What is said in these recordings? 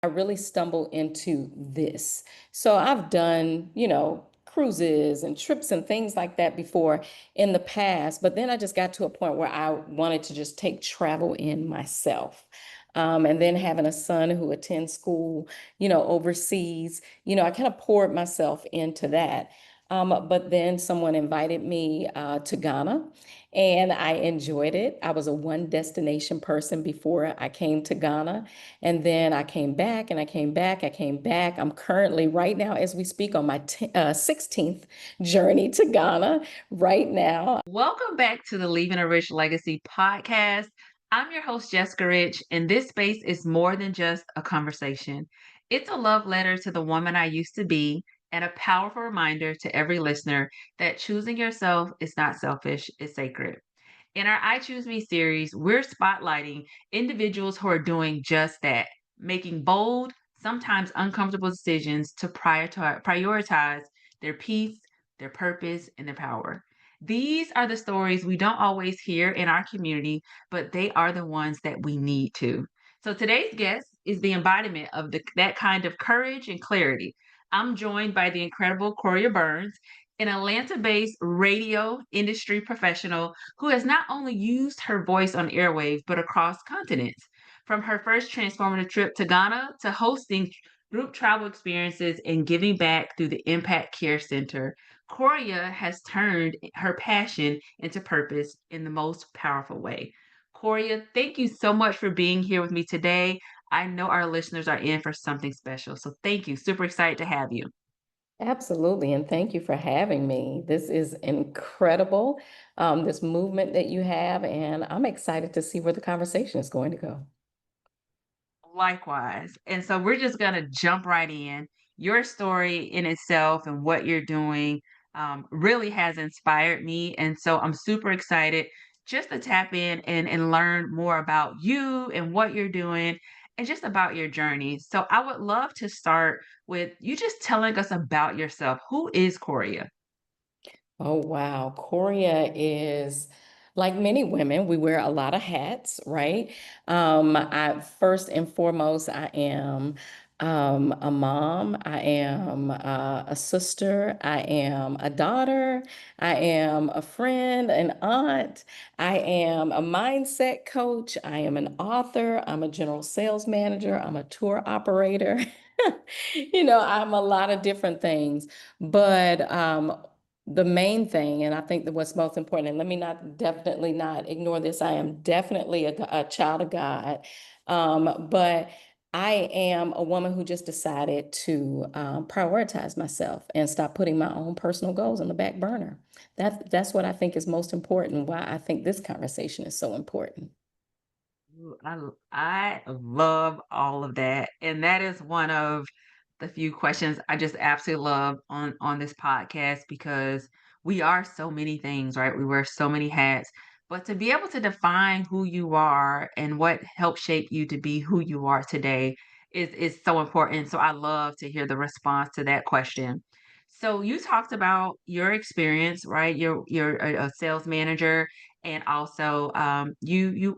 I really stumbled into this. So I've done, cruises and trips and things like that before in the past, but then I just got to a point where I wanted to just take travel in myself. And then having a son who attends school, overseas, I kind of poured myself into that. But then someone invited me to Ghana and I enjoyed it. I was a one destination person before I came to Ghana. And then I came back and I came back, I came back. I'm currently, right now, as we speak, on my 16th journey to Ghana right now. Welcome back to the Leaving a Rich Legacy podcast. I'm your host, Jessica Rich, and this space is more than just a conversation. It's a love letter to the woman I used to be and a powerful reminder to every listener that choosing yourself is not selfish, it's sacred. In our I Choose Me series, we're spotlighting individuals who are doing just that, making bold, sometimes uncomfortable decisions to prioritize their peace, their purpose, and their power. These are the stories we don't always hear in our community, but they are the ones that we need to. So today's guest is the embodiment of that kind of courage and clarity. I'm joined by the incredible Coriya Burns, an Atlanta based radio industry professional who has not only used her voice on airwaves, but across continents. From her first transformative trip to Ghana to hosting group travel experiences and giving back through the Impact Care Center, Coriya has turned her passion into purpose in the most powerful way. Coriya, thank you so much for being here with me today. I know our listeners are in for something special. So thank you. Super excited to have you. Absolutely. And thank you for having me. This is incredible, this movement that you have. And I'm excited to see where the conversation is going to go. Likewise. And so we're just going to jump right in. Your story in itself and what you're doing really has inspired me. And so I'm super excited just to tap in and learn more about you and what you're doing and just about your journey. So I would love to start with you just telling us about yourself. Who is Coriya? Oh, wow. Korea is like many women, we wear a lot of hats, right? I first and foremost, I am a mom, I am a sister, I am a daughter, I am a friend, an aunt, I am a mindset coach, I am an author, I'm a general sales manager, I'm a tour operator. I'm a lot of different things, but the main thing, and I think that what's most important, and let me not definitely not ignore this, I am definitely a child of God. But I am a woman who just decided to prioritize myself and stop putting my own personal goals on the back burner. That's what I think is most important, why I think this conversation is so important. Ooh, I love all of that, and that is one of the few questions I just absolutely love on this podcast because we are so many things, right? We wear so many hats, but to be able to define who you are and what helped shape you to be who you are today is so important. So I love to hear the response to that question. So you talked about your experience, right? You're a sales manager and also you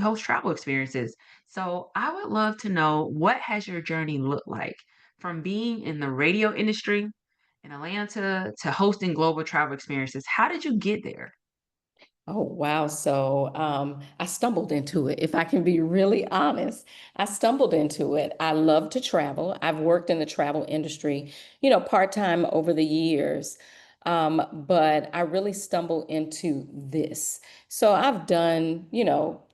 host travel experiences. So I would love to know what has your journey looked like from being in the radio industry in Atlanta to hosting global travel experiences. How did you get there? Oh, wow. So I stumbled into it. If I can be really honest, I stumbled into it. I love to travel. I've worked in the travel industry, part-time over the years. But I really stumbled into this. So I've done,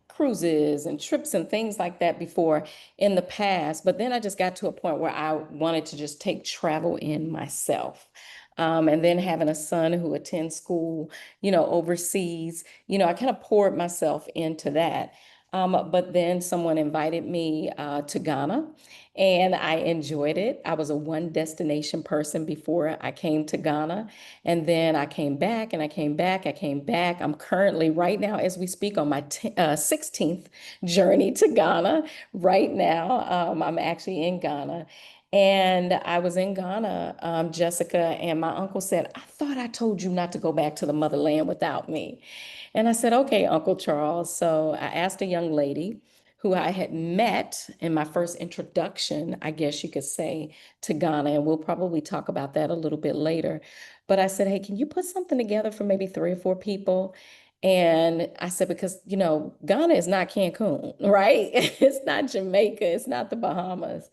cruises and trips and things like that before in the past. But then I just got to a point where I wanted to just take travel in myself. And then having a son who attends school, overseas, I kind of poured myself into that. But then someone invited me to Ghana and I enjoyed it. I was a one destination person before I came to Ghana. And then I came back and I came back, I came back. I'm currently, right now, as we speak, on my 16th journey to Ghana right now. I'm actually in Ghana. And I was in Ghana, Jessica, and my uncle said, I thought I told you not to go back to the motherland without me. And I said, okay, Uncle Charles. So I asked a young lady who I had met in my first introduction, I guess you could say, to Ghana. And we'll probably talk about that a little bit later. But I said, hey, can you put something together for maybe 3 or 4 people? And I said, because, Ghana is not Cancun, right? It's not Jamaica, it's not the Bahamas.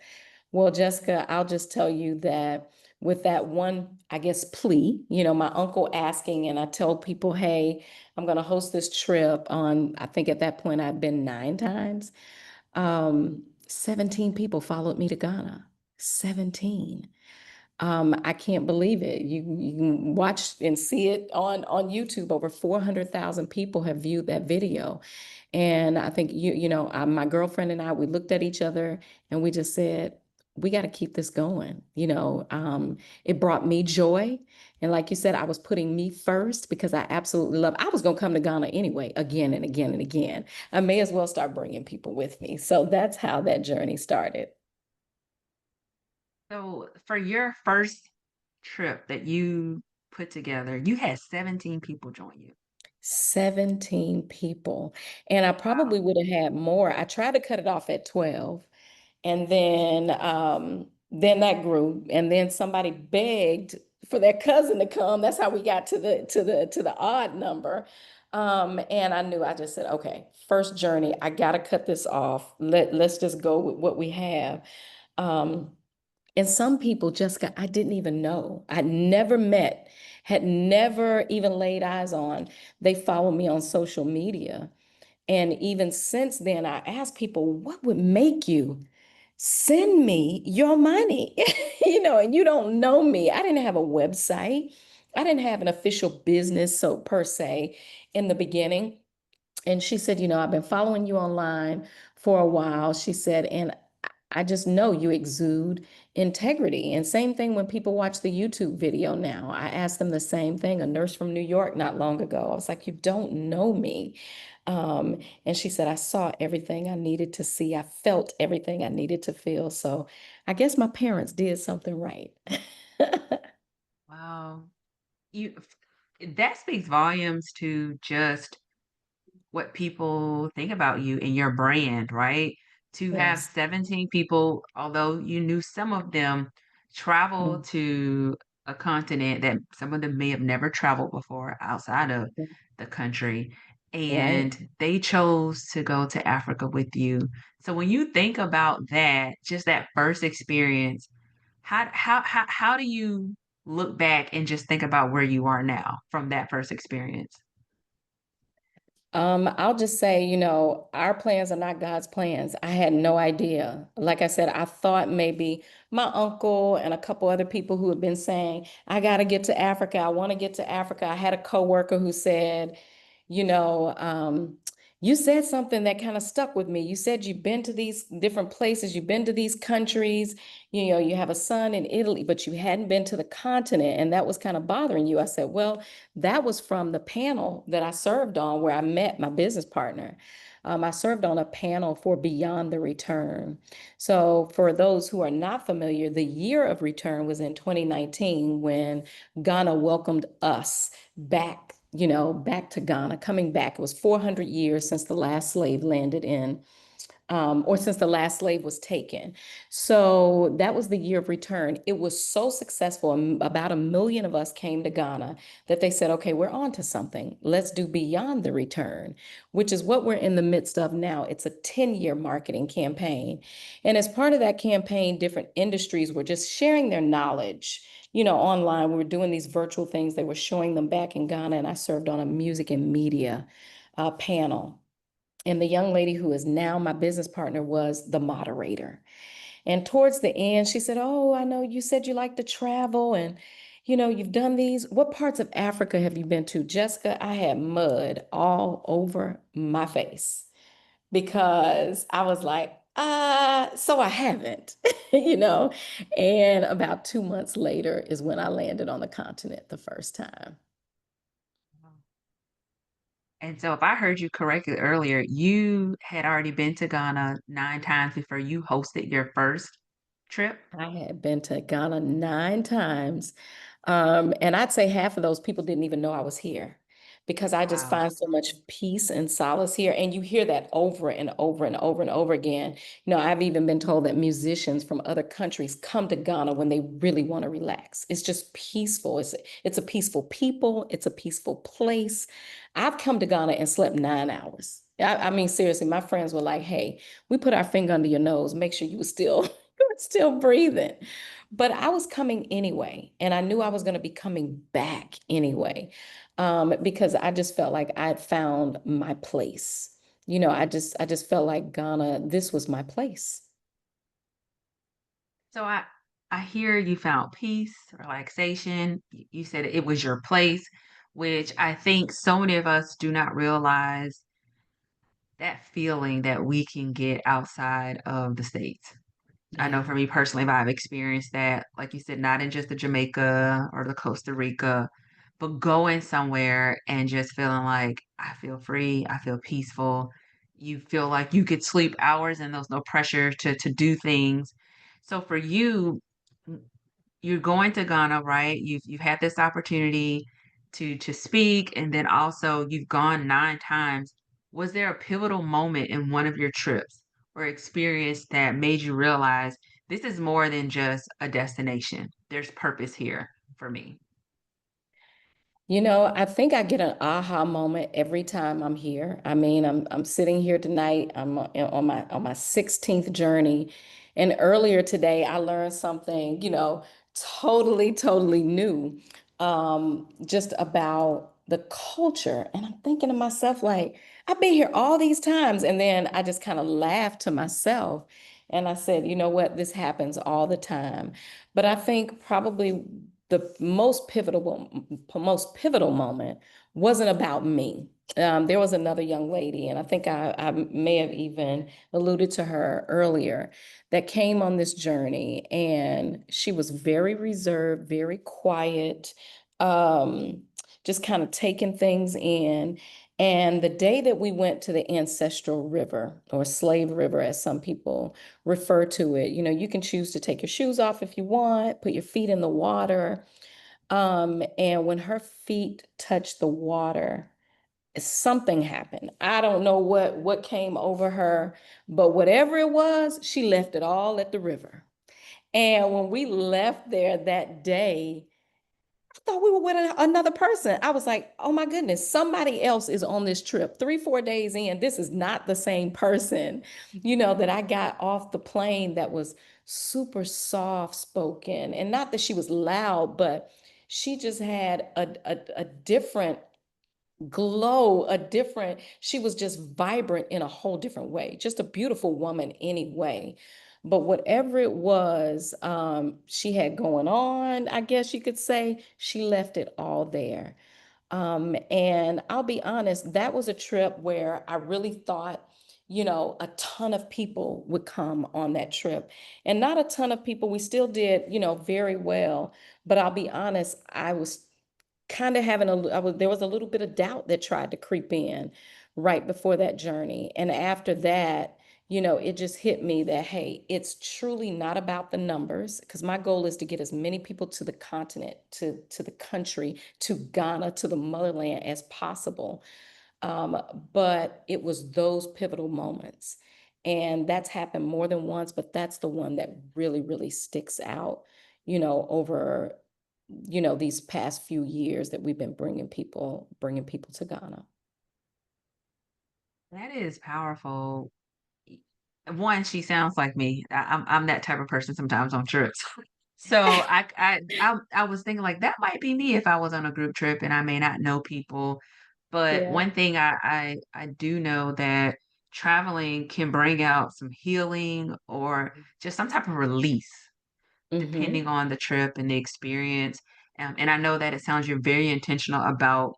Well, Jessica, I'll just tell you that with that one, I guess, plea, my uncle asking, and I told people, hey, I'm going to host this trip on, I think at that point I'd been 9 times. 17 people followed me to Ghana. 17. I can't believe it. You can watch and see it on YouTube. Over 400,000 people have viewed that video. And I think my girlfriend and I, we looked at each other and we just said, we got to keep this going. It brought me joy. And like you said, I was putting me first because I absolutely love, I was going to come to Ghana anyway, again and again and again. I may as well start bringing people with me. So that's how that journey started. So for your first trip that you put together, you had 17 people join you. 17 people. And I Wow. probably would have had more. I tried to cut it off at 12. And then that grew. And then somebody begged for their cousin to come. That's how we got to the odd number. And I knew I just said, okay, first journey, I gotta cut this off. Let's just go with what we have. Um, and some people, Jessica, I didn't even know. I'd never met, had never even laid eyes on. They follow me on social media. And even since then, I ask people, what would make you send me your money? And you don't know me. I didn't have a website. I didn't have an official business, so per se, in the beginning. And she said, I've been following you online for a while. She said, and I just know you exude integrity. And same thing when people watch the YouTube video now. I asked them the same thing, a nurse from New York not long ago. I was like, you don't know me. And she said, I saw everything I needed to see. I felt everything I needed to feel. So I guess my parents did something right. Wow. You that speaks volumes to just what people think about you and your brand, right? To have Yes. 17 people, although you knew some of them, travel Mhm. to a continent that some of them may have never traveled before outside of the country, Right. and they chose to go to Africa with you. So when you think about that, just that first experience, how do you look back and just think about where you are now from that first experience? I'll just say, our plans are not God's plans. I had no idea. Like I said, I thought maybe my uncle and a couple other people who had been saying, I got to get to Africa. I want to get to Africa. I had a coworker who said, you know, um, you said something that kind of stuck with me. You said you've been to these different places, you've been to these countries, you have a son in Italy, but you hadn't been to the continent, and that was kind of bothering you. I said, well, that was from the panel that I served on where I met my business partner. I served on a panel for Beyond the Return. So, for those who are not familiar, the year of return was in 2019 when Ghana welcomed us back, back to Ghana, coming back. It was 400 years since the last slave landed in or since the last slave was taken. So that was the year of return. It was so successful. About 1 million of us came to Ghana that they said, okay, we're on to something. Let's do Beyond the Return, which is what we're in the midst of now. It's a 10-year marketing campaign. And as part of that campaign, different industries were just sharing their knowledge. Online, we were doing these virtual things. They were showing them back in Ghana, and I served on a music and media panel. And the young lady who is now my business partner was the moderator. And towards the end, she said, oh, I know you said you like to travel and you've done these. What parts of Africa have you been to? Jessica, I had mud all over my face because I was like, so I haven't, you know. And about 2 months later is when I landed on the continent the first time. And so if I heard you correctly earlier, you had already been to Ghana 9 times before you hosted your first trip? I had been to Ghana 9 times. And I'd say half of those people didn't even know I was here because I just Wow. find so much peace and solace here. And you hear that over and over and over and over again. I've even been told that musicians from other countries come to Ghana when they really want to relax. It's just peaceful. It's a peaceful people. It's a peaceful place. I've come to Ghana and slept 9 hours. I mean, seriously, my friends were like, "Hey, we put our finger under your nose. Make sure you were still you were still breathing." But I was coming anyway, and I knew I was going to be coming back anyway, because I just felt like I had found my place. I just felt like Ghana, this was my place. So I hear you found peace, relaxation. You said it was your place, which I think so many of us do not realize that feeling that we can get outside of the States. I know Yeah. for me personally, I've experienced that, like you said, not in just the Jamaica or the Costa Rica, but going somewhere and just feeling like I feel free, I feel peaceful. You feel like you could sleep hours and there's no pressure to do things. So for you, you're going to Ghana, right? You've had this opportunity to speak, and then also you've gone 9 times. Was there a pivotal moment in one of your trips or experience that made you realize this is more than just a destination? There's purpose here for me. I think I get an aha moment every time I'm here. I mean, I'm sitting here tonight. I'm on my 16th journey, and earlier today I learned something, totally new, just about the culture. And I'm thinking to myself, like, I've been here all these times, and then I just kind of laughed to myself, and I said, you know what, this happens all the time. But I think probably the most pivotal moment wasn't about me. There was another young lady, and I think I may have even alluded to her earlier, that came on this journey, and she was very reserved, very quiet, um, just kind of taking things in. And the day that we went to the ancestral river, or slave river, as some people refer to it, you can choose to take your shoes off if you want, put your feet in the water. And when her feet touched the water, something happened. I don't know what came over her, but whatever it was, she left it all at the river. And when we left there that day, I thought we were with another person. I was like, oh my goodness, somebody else is on this trip. 3, 4 days in, this is not the same person, that I got off the plane, that was super soft spoken. And not that she was loud, but she just had a different glow, she was just vibrant in a whole different way, just a beautiful woman anyway. But whatever it was, she had going on, I guess you could say, she left it all there. And I'll be honest, that was a trip where I really thought, a ton of people would come on that trip. And not a ton of people, we still did, very well. But I'll be honest, I was kind of there was a little bit of doubt that tried to creep in right before that journey. And after that, it just hit me that, hey, it's truly not about the numbers, because my goal is to get as many people to the continent, to the country, to Ghana, to the motherland as possible. But it was those pivotal moments. And that's happened more than once, but that's the one that really, really sticks out, over, these past few years that we've been bringing people to Ghana. That is powerful. Y- One, she sounds like me. I'm that type of person sometimes on trips. So I was thinking like that might be me if I was on a group trip and I may not know people. But Yeah. one thing I do know that traveling can bring out some healing or just some type of release Mm-hmm. depending on the trip and the experience. And I know that it sounds you're very intentional about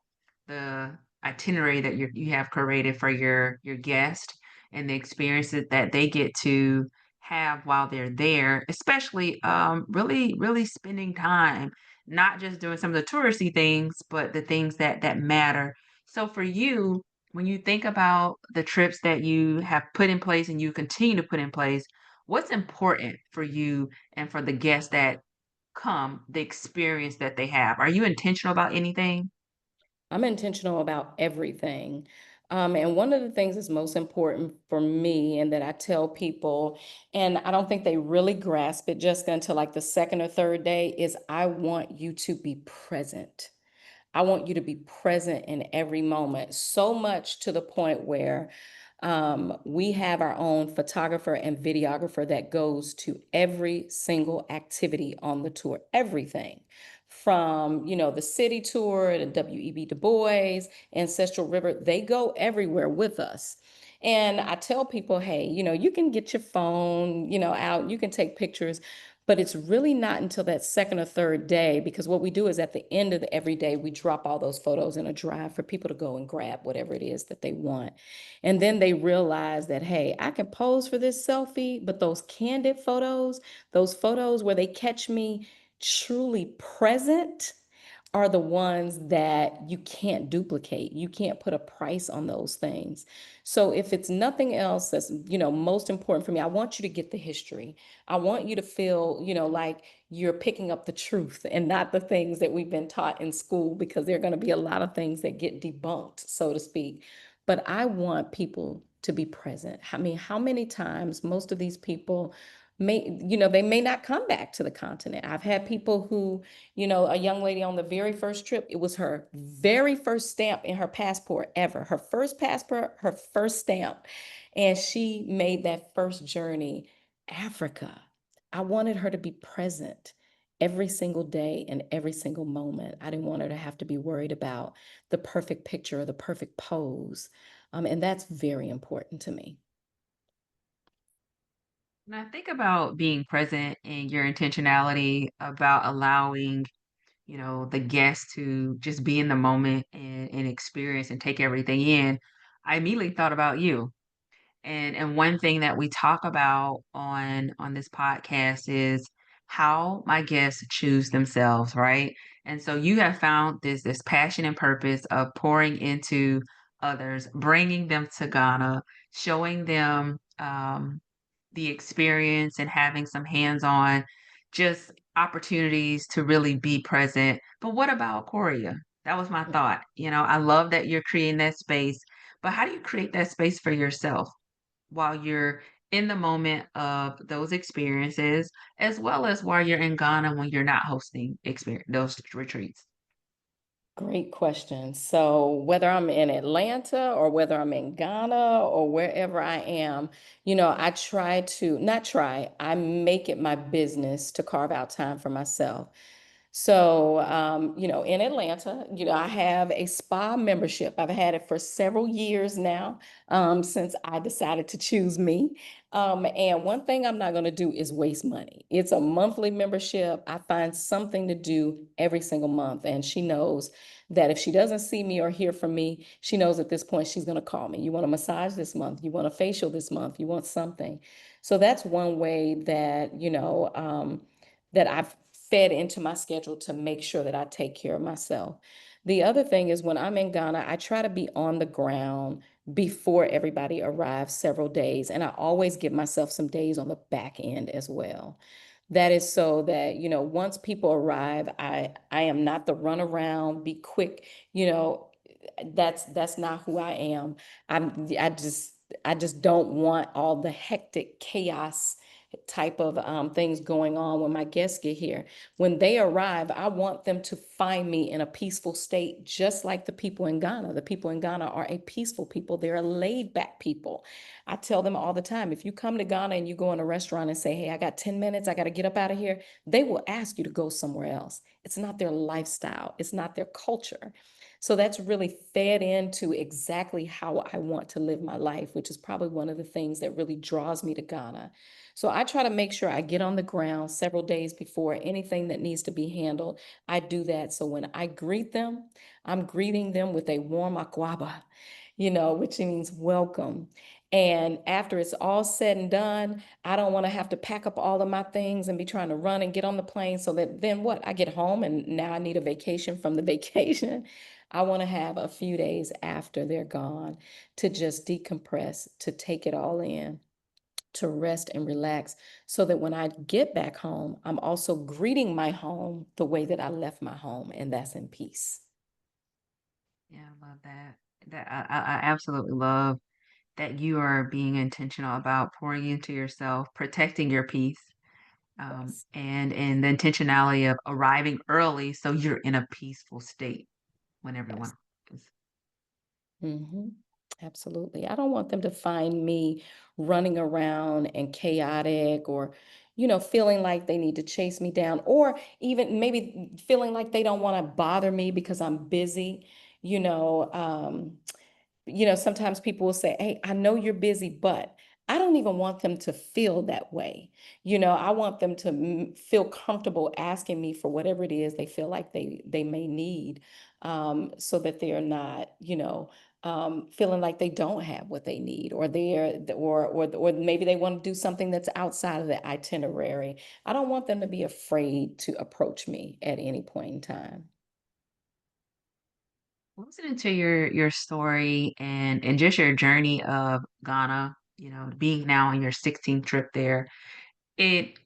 the itinerary that you have created for your guest and the experiences that they get to have while they're there, especially really spending time, not just doing some of the touristy things, but the things that matter. So for you, when you think about the trips that you have put in place and you continue to put in place, what's important for you and for the guests that come, the experience that they have? Are you intentional about anything? I'm intentional about everything. And one of the things that's most important for me and that I tell people, and I don't think they really grasp it just until like the second or third day, is I want you to be present. I want you to be present in every moment, so much to the point where we have our own photographer and videographer that goes to every single activity on the tour, everything from, the city tour, the W.E.B. Du Bois, Ancestral River, they go everywhere with us. And I tell people, hey, you can get your phone, out, you can take pictures, but it's really not until that second or third day, because what we do is at the end of every day, we drop all those photos in a drive for people to go and grab whatever it is that they want. And then they realize that, hey, I can pose for this selfie, but those candid photos, those photos where they catch me truly present, are the ones that you can't duplicate. You can't put a price on those things. So if it's nothing else that's, most important for me, I want you to get the history. I want you to feel, like you're picking up the truth and not the things that we've been taught in school, because there are going to be a lot of things that get debunked, so to speak. But I want people to be present. I mean, how many times most of these people they may not come back to the continent. I've had people who, a young lady on the very first trip, it was her very first stamp in her passport ever, her first passport, her first stamp. And she made that first journey, Africa. I wanted her to be present every single day and every single moment. I didn't want her to have to be worried about the perfect picture or the perfect pose. And that's very important to me. When I think about being present and your intentionality about allowing, the guest to just be in the moment and experience and take everything in, I immediately thought about you. And one thing that we talk about on this podcast is how my guests choose themselves, right? And so you have found this passion and purpose of pouring into others, bringing them to Ghana, showing them the experience and having some hands-on just opportunities to really be present. But what about Korea? That was my thought. I love that you're creating that space, but how do you create that space for yourself while you're in the moment of those experiences, as well as while you're in Ghana when you're not hosting those retreats? Great question. So, whether I'm in Atlanta or whether I'm in Ghana or wherever I am, I try to, not try, I make it my business to carve out time for myself. So, in Atlanta, I have a spa membership. I've had it for several years now, since I decided to choose me. And one thing I'm not going to do is waste money. It's a monthly membership. I find something to do every single month. And she knows that if she doesn't see me or hear from me, she knows at this point she's going to call me. You want a massage this month? You want a facial this month? You want something? So that's one way that, that I've fed into my schedule to make sure that I take care of myself. The other thing is when I'm in Ghana, I try to be on the ground before everybody arrives several days. And I always give myself some days on the back end as well. That is so that, once people arrive, I am not the run around, be quick, that's not who I am. I just don't want all the hectic chaos type of things going on when my guests get here. When they arrive, I want them to find me in a peaceful state, just like the people in Ghana. The people in Ghana are a peaceful people. They're a laid back people. I tell them all the time, if you come to Ghana and you go in a restaurant and say, hey, I got 10 minutes, I got to get up out of here, they will ask you to go somewhere else. It's not their lifestyle, it's not their culture. So that's really fed into exactly how I want to live my life, which is probably one of the things that really draws me to Ghana. So I try to make sure I get on the ground several days before anything that needs to be handled. I do that. So when I greet them, I'm greeting them with a warm akwaba, which means welcome. And after it's all said and done, I don't want to have to pack up all of my things and be trying to run and get on the plane so that then what? I get home and now I need a vacation from the vacation. I want to have a few days after they're gone to just decompress, to take it all in, to rest and relax, so that when I get back home, I'm also greeting my home the way that I left my home, and that's in peace. Yeah, I love that. I absolutely love that you are being intentional about pouring into yourself, protecting your peace, Yes. and the intentionality of arriving early so you're in a peaceful state when Yes. everyone is. Hmm. Absolutely. I don't want them to find me running around and chaotic or, feeling like they need to chase me down or even maybe feeling like they don't want to bother me because I'm busy. You know, um, sometimes people will say, "Hey, I know you're busy, but," I don't even want them to feel that way. I want them to feel comfortable asking me for whatever it is they feel like they may need, so that they're not, feeling like they don't have what they need, or or maybe they want to do something that's outside of the itinerary. I don't want them to be afraid to approach me at any point in time. Listening to your story and just your journey of Ghana, being now on your 16th trip there, it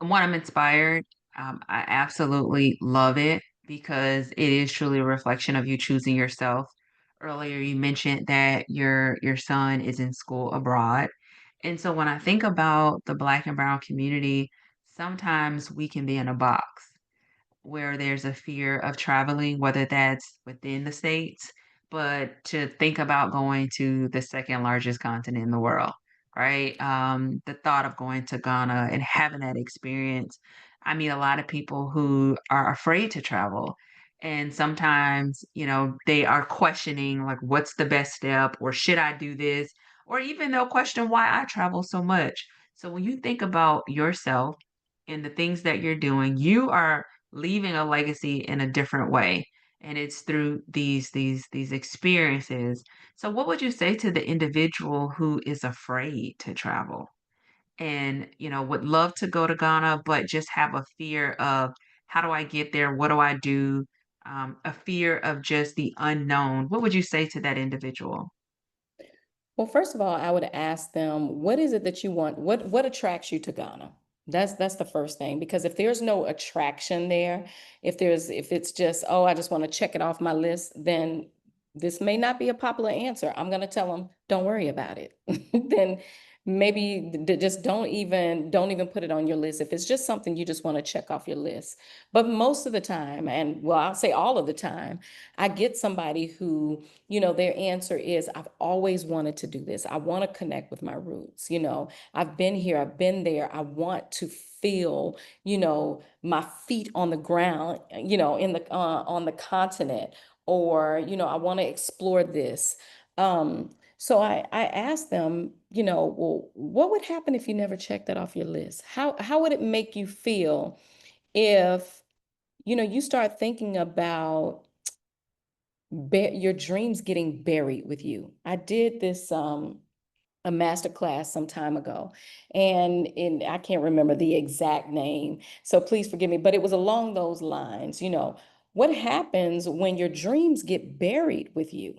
one, I'm inspired. I absolutely love it because it is truly a reflection of you choosing yourself. Earlier, you mentioned that your son is in school abroad. And so when I think about the Black and Brown community, sometimes we can be in a box where there's a fear of traveling, whether that's within the states, but to think about going to the second largest continent in the world, right? The thought of going to Ghana and having that experience. I meet a lot of people who are afraid to travel. And sometimes, they are questioning, like, what's the best step, or should I do this? Or even they'll question why I travel so much. So when you think about yourself and the things that you're doing, you are leaving a legacy in a different way, and it's through these experiences. So what would you say to the individual who is afraid to travel and would love to go to Ghana but just have a fear of, how do I get there, what do I do, a fear of just the unknown? What would you say to that individual? Well, first of all, I would ask them, what is it that you want? What attracts you to Ghana? That's the first thing. Because if there's no attraction there, if it's just, oh, I just want to check it off my list, then this may not be a popular answer. I'm going to tell them, don't worry about it. Then maybe just don't even put it on your list if it's just something you just want to check off your list. But most of the time, and well, I'll say all of the time, I get somebody who, their answer is, I've always wanted to do this. I want to connect with my roots. I've been here, I've been there. I want to feel, my feet on the ground, in the on the continent, or, I want to explore this. So I asked them, well, what would happen if you never checked that off your list? How would it make you feel if, you start thinking about your dreams getting buried with you? I did this a master class some time ago, and I can't remember the exact name, so please forgive me, but it was along those lines. What happens when your dreams get buried with you?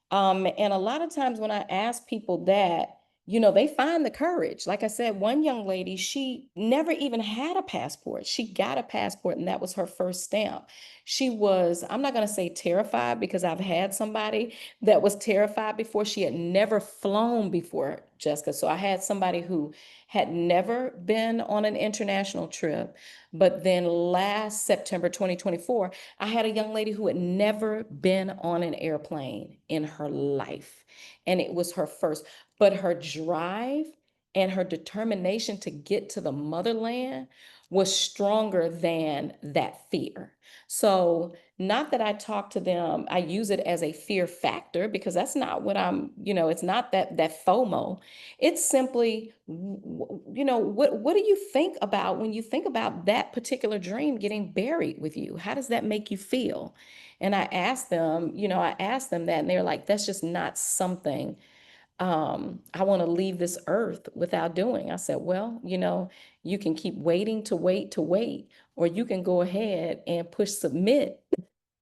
And a lot of times when I ask people that, they find the courage. Like I said, one young lady, she never even had a passport. She got a passport, and that was her first stamp. She was, I'm not going to say terrified, because I've had somebody that was terrified before. She had never flown before, Jessica. So I had somebody who had never been on an international trip. But then last September 2024, I had a young lady who had never been on an airplane in her life, and it was her first. But her drive and her determination to get to the motherland was stronger than that fear. So, not that I talk to them, I use it as a fear factor, because that's not what it's not that FOMO. It's simply, what do you think about when you think about that particular dream getting buried with you? How does that make you feel? And I asked them that, and they're like, that's just not something I want to leave this earth without doing. I said, well, you can keep waiting to wait to wait, or you can go ahead and push submit,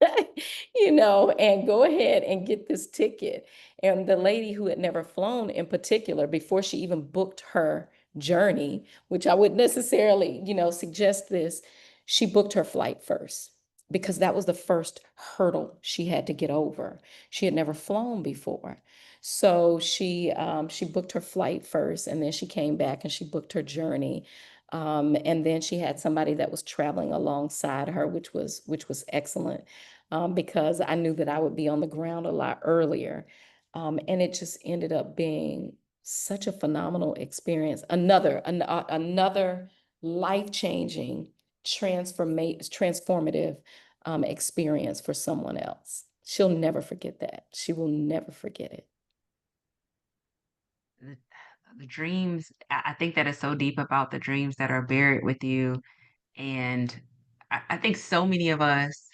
and go ahead and get this ticket. And the lady who had never flown in particular, before she even booked her journey, which I would necessarily, suggest this, she booked her flight first. because that was the first hurdle she had to get over. She had never flown before. So she booked her flight first, and then she came back and she booked her journey. And then she had somebody that was traveling alongside her, which was excellent, because I knew that I would be on the ground a lot earlier. And it just ended up being such a phenomenal experience. Another life-changing, transformative experience for someone else. She'll never forget that. She will never forget it. The, the dreams, I think that is so deep about the dreams that are buried with you. And I think so many of us,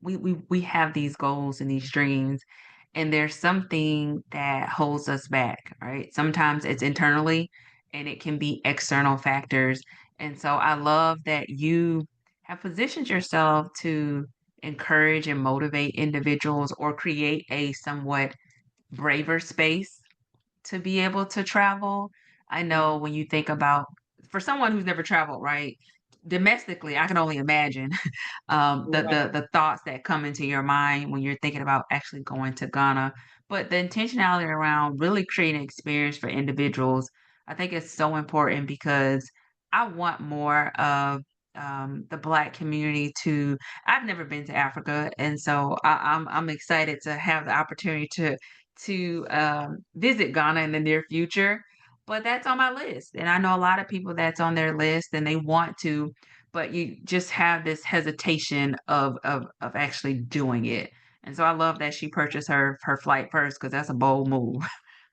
we have these goals and these dreams, and there's something that holds us back, right? Sometimes it's internally, and it can be external factors. And so I love that you have positioned yourself to encourage and motivate individuals or create a somewhat braver space to be able to travel. I Yeah. know when you think about, for someone who's never traveled, right? Domestically, I can only imagine Right. the thoughts that come into your mind when you're thinking about actually going to Ghana. But the intentionality around really creating an experience for individuals, I think it's so important because I want more of the Black community to. I've never been to Africa, and so I'm excited to have the opportunity to visit Ghana in the near future. But that's on my list, and I know a lot of people that's on their list, and they want to, but you just have this hesitation of actually doing it. And so I love that she purchased her flight first because that's a bold move.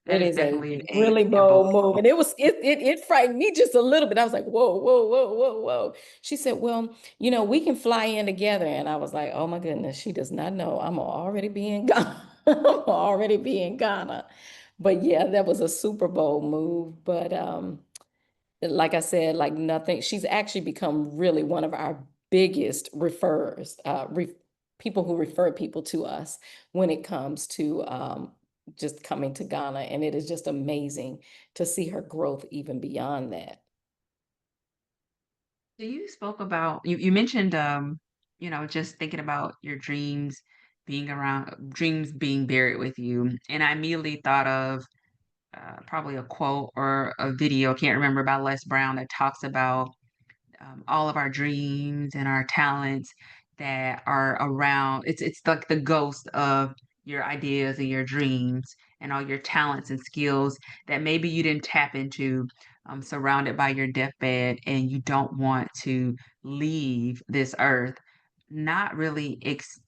That It is is a definitely really a bold bold move. move. And it frightened me just a little bit. I was like, whoa, whoa, whoa, whoa, whoa. She said, well, we can fly in together. And I was like, oh my goodness, she does not know I'm already being Ghana. I'm already being Ghana. But yeah, that was a super bold move. But like I said, like nothing, she's actually become really one of our biggest people who refer people to us when it comes to just coming to Ghana. And it is just amazing to see her growth even beyond that. So you spoke about you mentioned just thinking about your dreams being buried with you. And I immediately thought of probably a quote or a video, can't remember, by Les Brown that talks about all of our dreams and our talents that are around. It's like the ghost of your ideas and your dreams and all your talents and skills that maybe you didn't tap into, surrounded by your deathbed, and you don't want to leave this earth, not really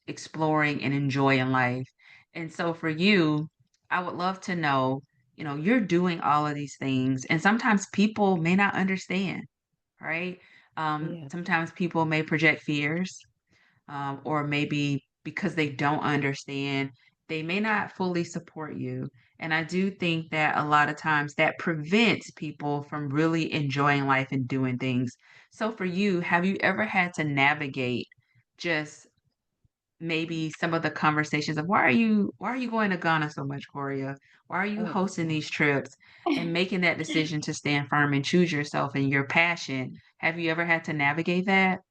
exploring and enjoying life. And so for you, I would love to know, you're doing all of these things, and sometimes people may not understand, right? Yeah. Sometimes people may project fears, or maybe because they don't understand, they may not fully support you. And I do think that a lot of times that prevents people from really enjoying life and doing things. So for you, have you ever had to navigate just maybe some of the conversations of why are you going to Ghana so much, Korea? Why are you Oh, hosting these trips and making that decision to stand firm and choose yourself and your passion? Have you ever had to navigate that?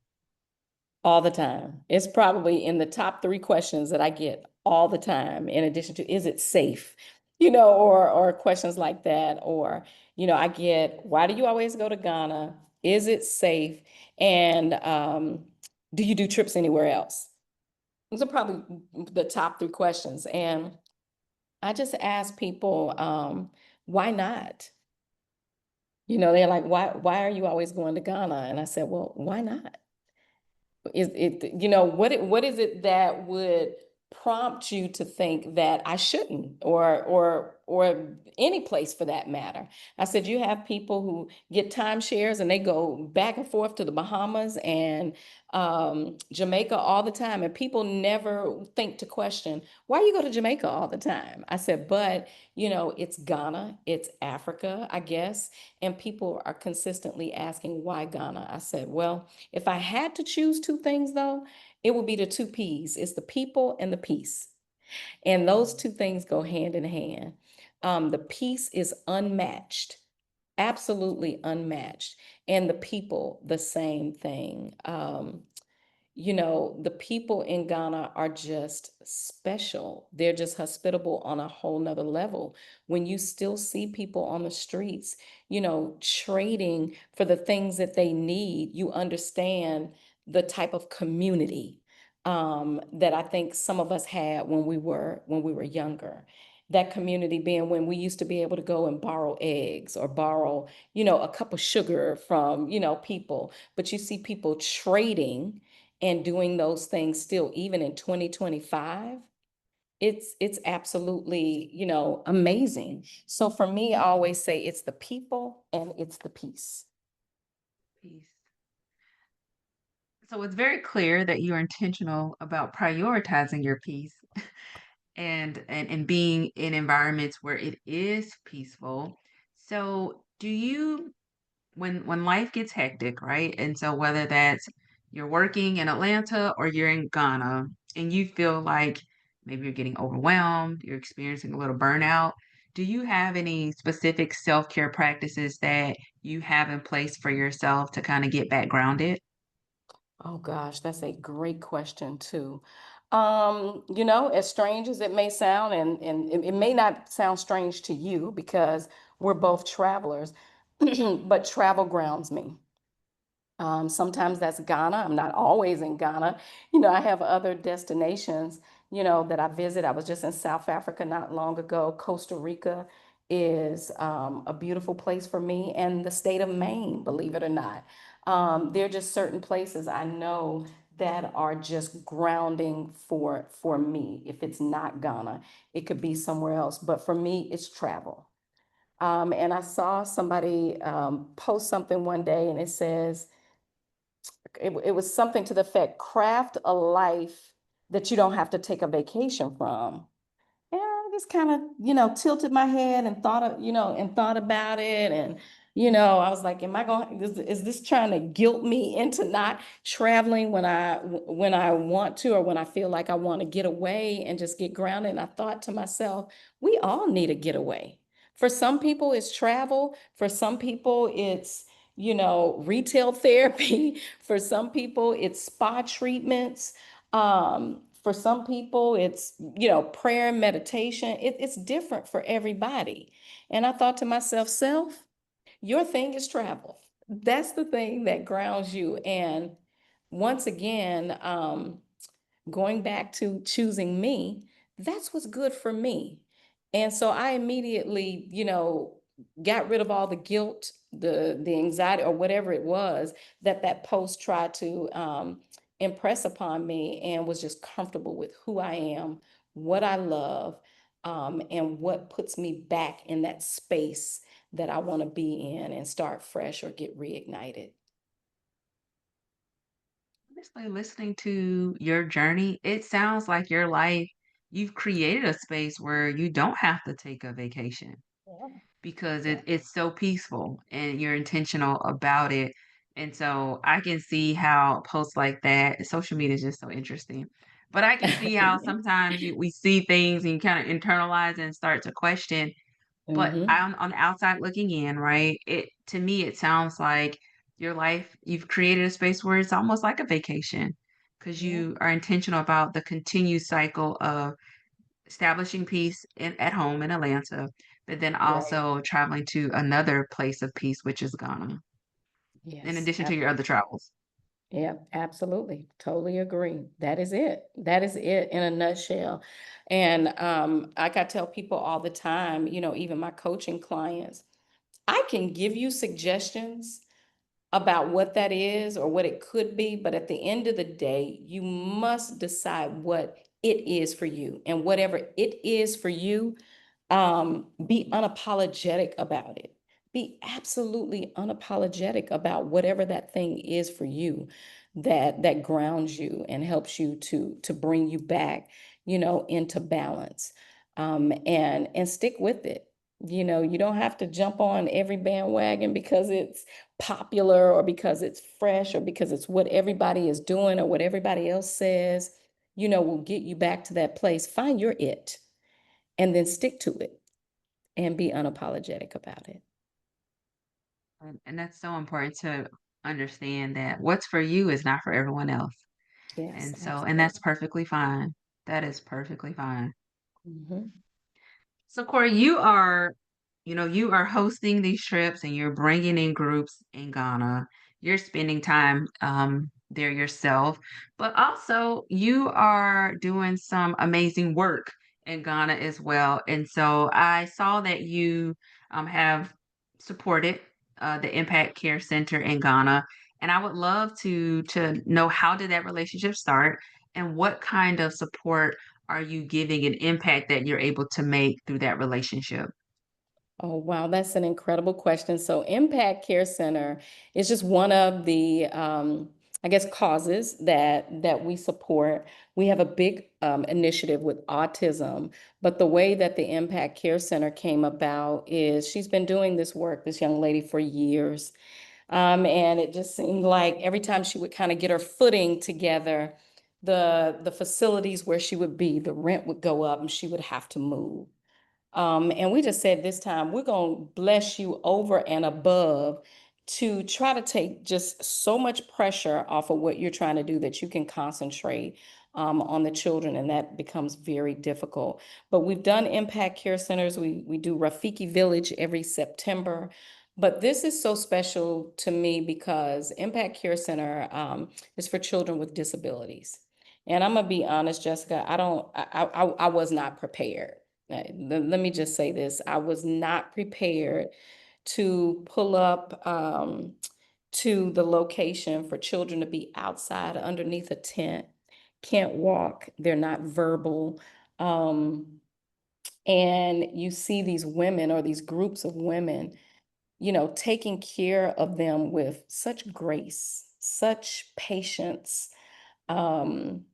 all the time. It's probably in the top three questions that I get all the time, in addition to, is it safe? Or questions like that. Or, I get, why do you always go to Ghana? Is it safe? And do you do trips anywhere else? Those are probably the top three questions. And I just ask people, why not? They're like, why are you always going to Ghana? And I said, well, why not? Is it, what is it that would prompt you to think that I shouldn't, or any place for that matter? I said, you have people who get timeshares and they go back and forth to the Bahamas and Jamaica all the time, and people never think to question why you go to Jamaica all the time. I said, but it's Ghana, it's Africa, I guess, and people are consistently asking why Ghana. I said, well, if I had to choose two things, though, it would be the two P's. It's the people and the peace. And those two things go hand in hand. The peace is unmatched, absolutely unmatched. And the people, the same thing. the people in Ghana are just special. They're just hospitable on a whole nother level. When you still see people on the streets, trading for the things that they need, you understand the type of community that I think some of us had when we were younger. That community being when we used to be able to go and borrow eggs or borrow, a cup of sugar from, people. But you see people trading and doing those things still even in 2025. It's absolutely, amazing. So for me, I always say it's the people and it's the peace. Peace. So it's very clear that you're intentional about prioritizing your peace and being in environments where it is peaceful. So do you when life gets hectic, right? And so whether that's you're working in Atlanta or you're in Ghana and you feel like maybe you're getting overwhelmed, you're experiencing a little burnout, do you have any specific self-care practices that you have in place for yourself to kind of get back grounded? Oh gosh, that's a great question too. As strange as it may sound, and it may not sound strange to you because we're both travelers, but travel grounds me. Sometimes that's Ghana. I'm not always in Ghana. I have other destinations, that I visit. I was just in South Africa not long ago. Costa Rica is a beautiful place for me, and the state of Maine, believe it or not. There are just certain places I know that are just grounding for me. If it's not Ghana, it could be somewhere else. But for me, it's travel. And I saw somebody post something one day, and it says, it was something to the effect, craft a life that you don't have to take a vacation from. And I just kind of, tilted my head and thought about it. And, I was like, am I going, is this trying to guilt me into not traveling when I want to, or when I feel like I want to get away and just get grounded? And I thought to myself, we all need a getaway. For some people, it's travel. For some people, it's, retail therapy. For some people, it's spa treatments. For some people, it's, prayer and meditation. It's different for everybody. And I thought to myself, self, your thing is travel. That's the thing that grounds you. And once again, going back to choosing me, that's what's good for me. And so I immediately, got rid of all the guilt, the anxiety, or whatever it was that post tried to impress upon me, and was just comfortable with who I am, what I love, and what puts me back in that space that I want to be in and start fresh or get reignited. Honestly, listening to your journey, it sounds like your life, you've created a space where you don't have to take a vacation Yeah. because Yeah. it's so peaceful and you're intentional about it. And so I can see how posts like that, social media is just so interesting. But I can see how sometimes we see things and you kind of internalize and start to question. But Hmm. I'm on the outside looking in, right? It to me, it sounds like your life, you've created a space where it's almost like a vacation because Yeah. you are intentional about the continued cycle of establishing peace at home in Atlanta, but then Right. also traveling to another place of peace, which is Ghana, in Yes. addition to your other travels. Yeah, absolutely. Totally agree. That is it. That is it in a nutshell. And like I tell people all the time, even my coaching clients, I can give you suggestions about what that is or what it could be, but at the end of the day, you must decide what it is for you. And whatever it is for you, be unapologetic about it. Be absolutely unapologetic about whatever that thing is for you, that grounds you and helps you to bring you back, into balance. And stick with it. You don't have to jump on every bandwagon because it's popular, or because it's fresh, or because it's what everybody is doing, or what everybody else says, will get you back to that place. Find your it, and then stick to it and be unapologetic about it. And that's so important to understand that what's for you is not for everyone else. Yes, And so, and that's absolutely. perfectly fine. That is perfectly fine. Hmm. So, Corey, you are hosting these trips and you're bringing in groups in Ghana. You're spending time there yourself, but also you are doing some amazing work in Ghana as well. And so I saw that you have supported the Impact Care Center in Ghana, and I would love to know, how did that relationship start, and what kind of support are you giving an impact that you're able to make through that relationship? Oh, wow, that's an incredible question. So, Impact Care Center is just one of the, I guess, causes that we support. We have a big initiative with autism, but the way that the Impact Care Center came about is she's been doing this work, this young lady, for years. And it just seemed like every time she would kind of get her footing together, the facilities where she would be, the rent would go up and she would have to move. And we just said this time, we're going to bless you over and above to try to take just so much pressure off of what you're trying to do that you can concentrate on the children, and that becomes very difficult. But we've done impact care centers. We do Rafiki Village every September. But this is so special to me because Impact Care Center is for children with disabilities. And I'm gonna be honest, Jessica, I don't, I was not prepared. Let me just say this. I was not prepared to pull up to the location for children to be outside underneath a tent, can't walk, they're not verbal. Um, and you see these women or these groups of women, taking care of them with such grace, such patience. Um,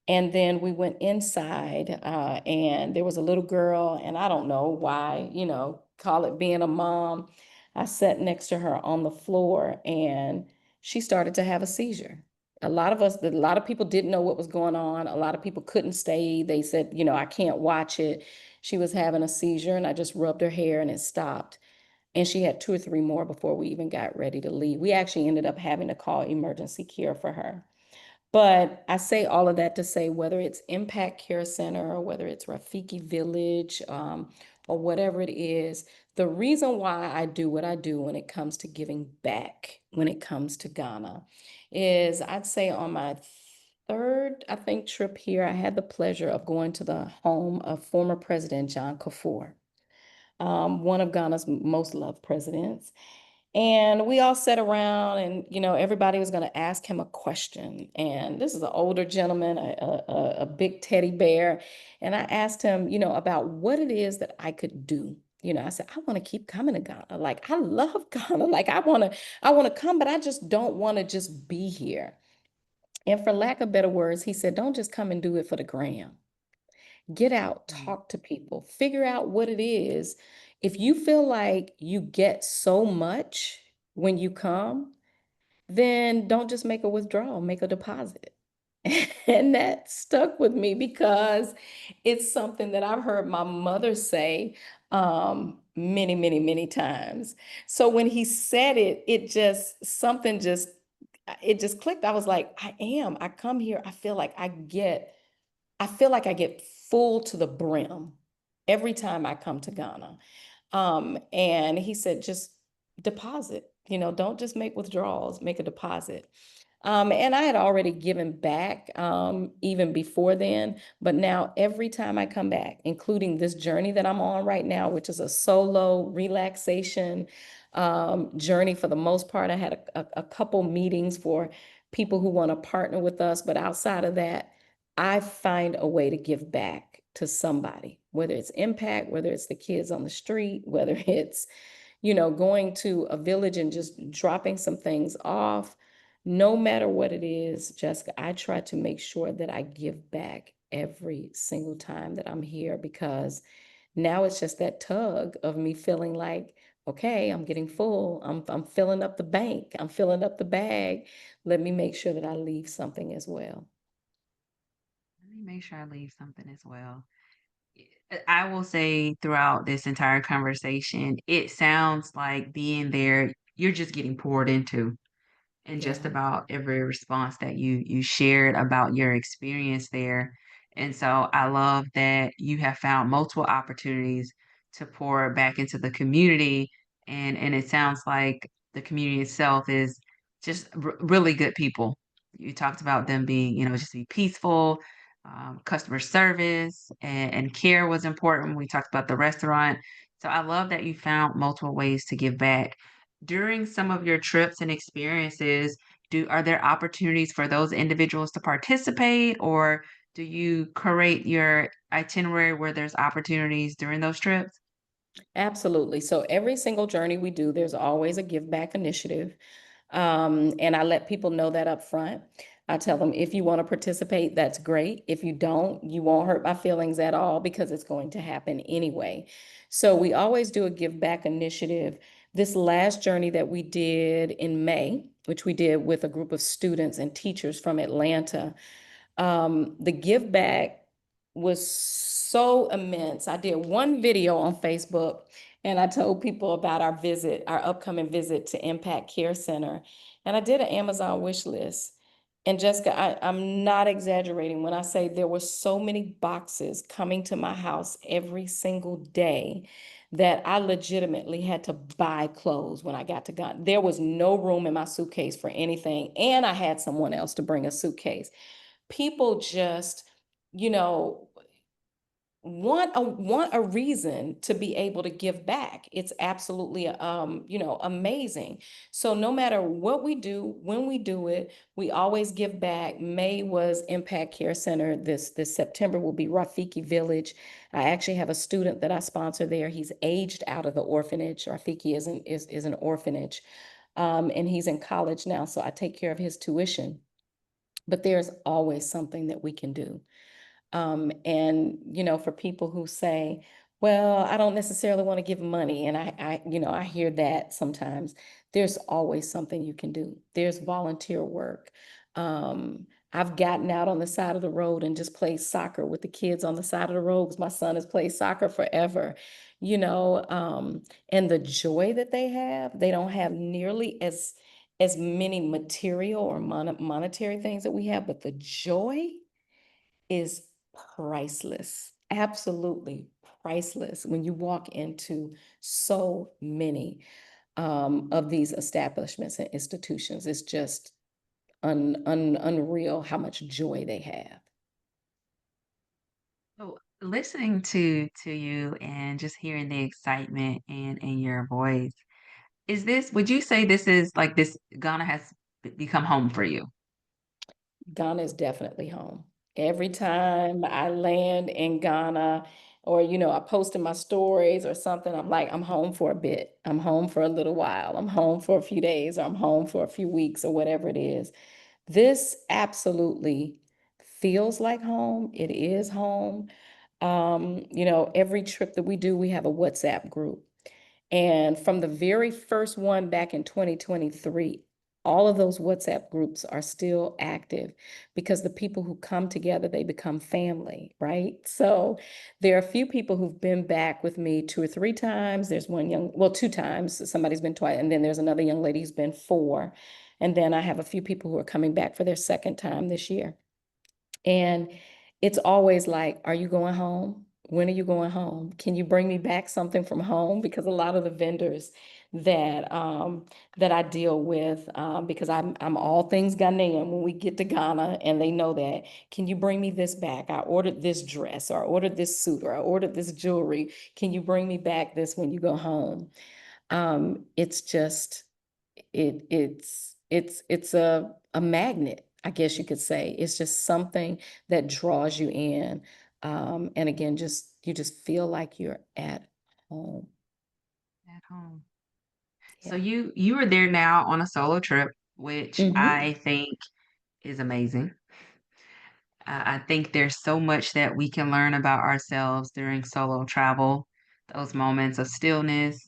and then we went inside, and there was a little girl, and I don't know why, call it being a mom. I sat next to her on the floor, and she started to have a seizure. A lot of people didn't know what was going on. A lot of people couldn't stay. They said, I can't watch it. She was having a seizure, and I just rubbed her hair, and it stopped. And she had two or three more before we even got ready to leave. We actually ended up having to call emergency care for her. But I say all of that to say, whether it's Impact Care Center or whether it's Rafiki Village, or whatever it is, the reason why I do what I do when it comes to giving back, when it comes to Ghana, is I'd say on my third, I think, trip here, I had the pleasure of going to the home of former President John Kufuor, one of Ghana's most loved presidents. And we all sat around, and everybody was going to ask him a question. And this is an older gentleman, a big teddy bear. And I asked him, about what it is that I could do. I said, I want to keep coming to Ghana. Like, I love Ghana. Like, I want to come, but I just don't want to just be here. And for lack of better words, he said, don't just come and do it for the gram. Get out, Mm. talk to people, figure out what it is. If you feel like you get so much when you come, then don't just make a withdrawal, make a deposit. And that stuck with me because it's something that I've heard my mother say many, many, many times. So when he said it, it just clicked. I was like, I come here, I feel like I get full to the brim every time I come to Ghana. And he said, just deposit, don't just make withdrawals, make a deposit. And I had already given back even before then, but now every time I come back, including this journey that I'm on right now, which is a solo relaxation journey for the most part. I had a couple meetings for people who want to partner with us, but outside of that, I find a way to give back to somebody, whether it's impact, whether it's the kids on the street, whether it's, going to a village and just dropping some things off. No matter what it is, Jessica, I try to make sure that I give back every single time that I'm here because now it's just that tug of me feeling like, okay, I'm getting full. I'm filling up the bank. I'm filling up the bag. Let me make sure that I leave something as well. Let me make sure I leave something as well. I will say, throughout this entire conversation, it sounds like being there, you're just getting poured into. in just Yeah. about every response that you shared about your experience there. And so I love that you have found multiple opportunities to pour back into the community, and it sounds like the community itself is just really good people. You talked about them being, just be peaceful, customer service and care was important. We talked about the restaurant. So I love that you found multiple ways to give back. During some of your trips and experiences, do are there opportunities for those individuals to participate, or do you create your itinerary where there's opportunities during those trips? Absolutely. So every single journey we do, there's always a give back initiative. And I let people know that up front. I tell them if you want to participate, that's great. If you don't, you won't hurt my feelings at all because it's going to happen anyway. So we always do a give back initiative. This last journey that we did in May, which we did with a group of students and teachers from Atlanta, the give back was so immense. I did one video on Facebook and I told people about our visit, our upcoming visit to Impact Care Center. And I did an Amazon wish list. And Jessica, I'm not exaggerating when I say there were so many boxes coming to my house every single day that I legitimately had to buy clothes when I got to Ghana. There was no room in my suitcase for anything. And I had someone else to bring a suitcase. People just, you know, want a reason to be able to give back. It's absolutely amazing. So no matter what we do, when we do it, we always give back. May was Impact Care Center. This September will be Rafiki Village. I actually have a student that I sponsor there. He's aged out of the orphanage. Rafiki is an orphanage. And he's in college now, so I take care of his tuition. But there's always something that we can do. And for people who say, well, I don't necessarily want to give money, and I hear that sometimes. There's always something you can do. There's volunteer work. I've gotten out on the side of the road and just played soccer with the kids on the side of the road because my son has played soccer forever, and the joy that they don't have nearly as many material or monetary things that we have, but the joy is priceless, absolutely priceless when you walk into so many of these establishments and institutions. It's just unreal how much joy they have. So listening to you and just hearing the excitement in your voice, would you say this is like this Ghana has become home for you? Ghana is definitely home. Every time I land in Ghana, or I post in my stories or something, I'm like, I'm home for a bit. I'm home for a little while. I'm home for a few days, or I'm home for a few weeks, or whatever it is. This absolutely feels like home. It is home. Every trip that we do, we have a WhatsApp group. And from the very first one back in 2023, all of those WhatsApp groups are still active because the people who come together, they become family, right? So there are a few people who've been back with me 2 or 3 times. There's well, 2 times. Somebody's been twice. And then there's another young lady who's been 4. And then I have a few people who are coming back for their second time this year. And it's always like, are you going home? When are you going home? Can you bring me back something from home? Because a lot of the vendors that I deal with, because I'm all things Ghanaian when we get to Ghana, and they know that. Can you bring me this back? I ordered this dress, or I ordered this suit, or I ordered this jewelry. Can you bring me back this when you go home? It's just it's a magnet, I guess you could say. It's just something that draws you in. And again, just you just feel like you're at home. At home. So Yeah. you are there now on a solo trip, which Hmm. I think is amazing. I think there's so much that we can learn about ourselves during solo travel, those moments of stillness,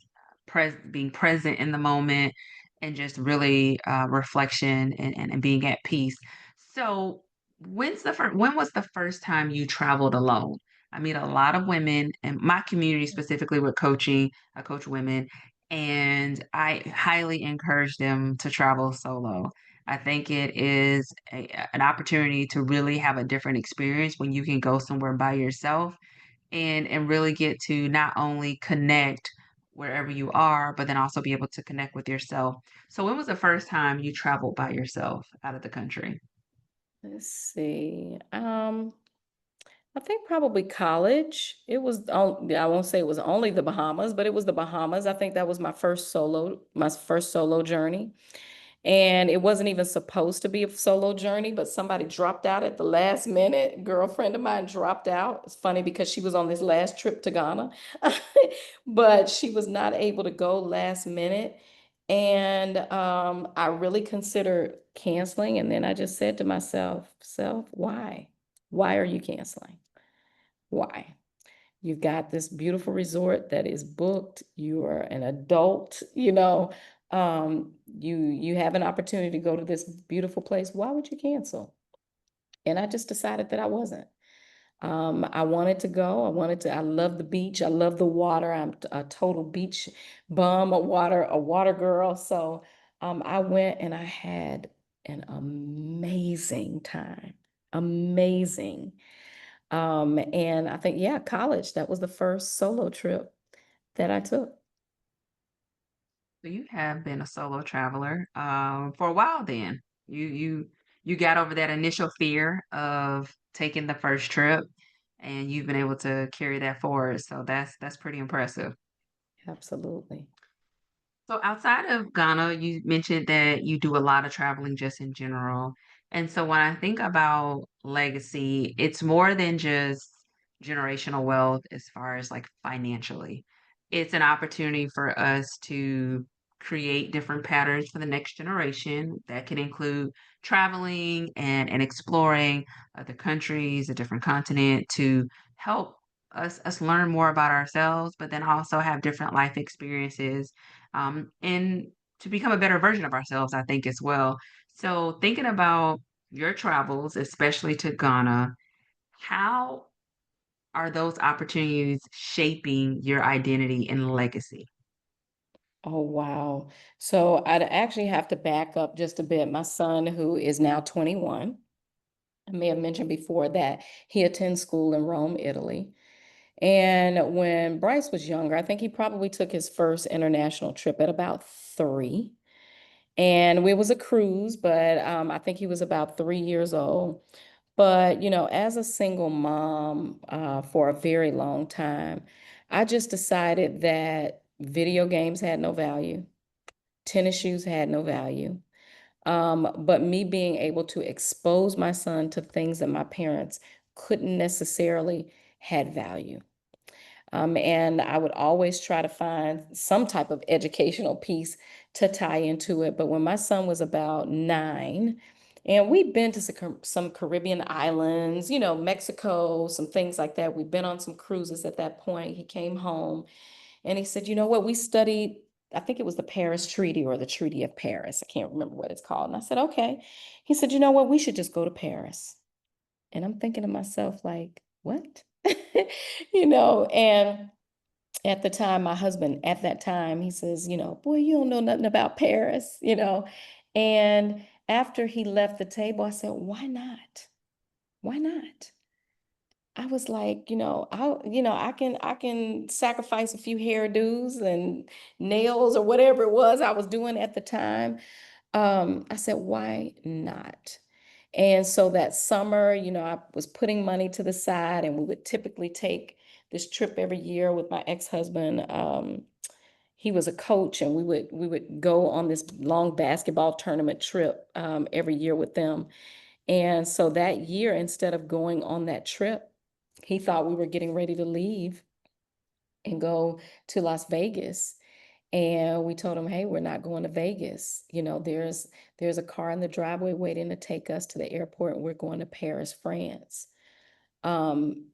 being present in the moment, and just really reflection and being at peace. So, when was the first time you traveled alone? I meet a lot of women in my community, specifically with coaching. I coach women, and I highly encourage them to travel solo. I think it is an opportunity to really have a different experience when you can go somewhere by yourself and really get to not only connect wherever you are, but then also be able to connect with yourself. So when was the first time you traveled by yourself out of the country? Let's see. I think probably college. It was on, I won't say it was only the Bahamas, but it was the Bahamas. I think that was my first solo journey. And it wasn't even supposed to be a solo journey, but somebody dropped out at the last minute. Girlfriend of mine dropped out. It's funny because she was on this last trip to Ghana, but she was not able to go last minute. And I really considered canceling. And then I just said to myself, self, why? Why are you canceling? Why? You've got this beautiful resort that is booked. You are an adult, you have an opportunity to go to this beautiful place. Why would you cancel? And I just decided that I wasn't. I wanted to go. I love the beach. I love the water. I'm a total beach bum, a water girl. So I went and I had an amazing time. Amazing. And I think, yeah, college, that was the first solo trip that I took. So you have been a solo traveler for a while then. You got over that initial fear of taking the first trip and you've been able to carry that forward. So that's pretty impressive. Absolutely. So outside of Ghana, you mentioned that you do a lot of traveling just in general. And so when I think about legacy, it's more than just generational wealth as far as like financially. It's an opportunity for us to create different patterns for the next generation that can include traveling and exploring other countries, a different continent to help us learn more about ourselves, but then also have different life experiences and to become a better version of ourselves, I think, as well. So, thinking about your travels, especially to Ghana, how are those opportunities shaping your identity and legacy? Oh, wow. So I'd actually have to back up just a bit. My son, who is now 21, I may have mentioned before that he attends school in Rome, Italy. And when Bryce was younger, I think he probably took his first international trip at about 3. And it was a cruise, but I think he was about 3 years old. But, as a single mom for a very long time, I just decided that video games had no value, tennis shoes had no value. But me being able to expose my son to things that my parents couldn't necessarily had value. And I would always try to find some type of educational piece to tie into it. But when my son was about 9, and we'd been to some Caribbean islands, Mexico, some things like that. We'd been on some cruises at that point. He came home and he said, you know what, we studied, I think it was the Paris Treaty or the Treaty of Paris. I can't remember what it's called. And I said, okay. He said, you know what, we should just go to Paris. And I'm thinking to myself, like, what? And at the time, my husband at that time, he says, boy, you don't know nothing about Paris. And after he left the table, I said, why not? Why not? I was like, I can sacrifice a few hairdos and nails or whatever it was I was doing at the time. I said, why not? And so that summer, I was putting money to the side, and we would typically take this trip every year with my ex-husband. He was a coach, and we would go on this long basketball tournament trip every year with them. And so that year, instead of going on that trip, he thought we were getting ready to leave and go to Las Vegas. And we told him, hey, we're not going to Vegas. There's a car in the driveway waiting to take us to the airport, and we're going to Paris, France. Um,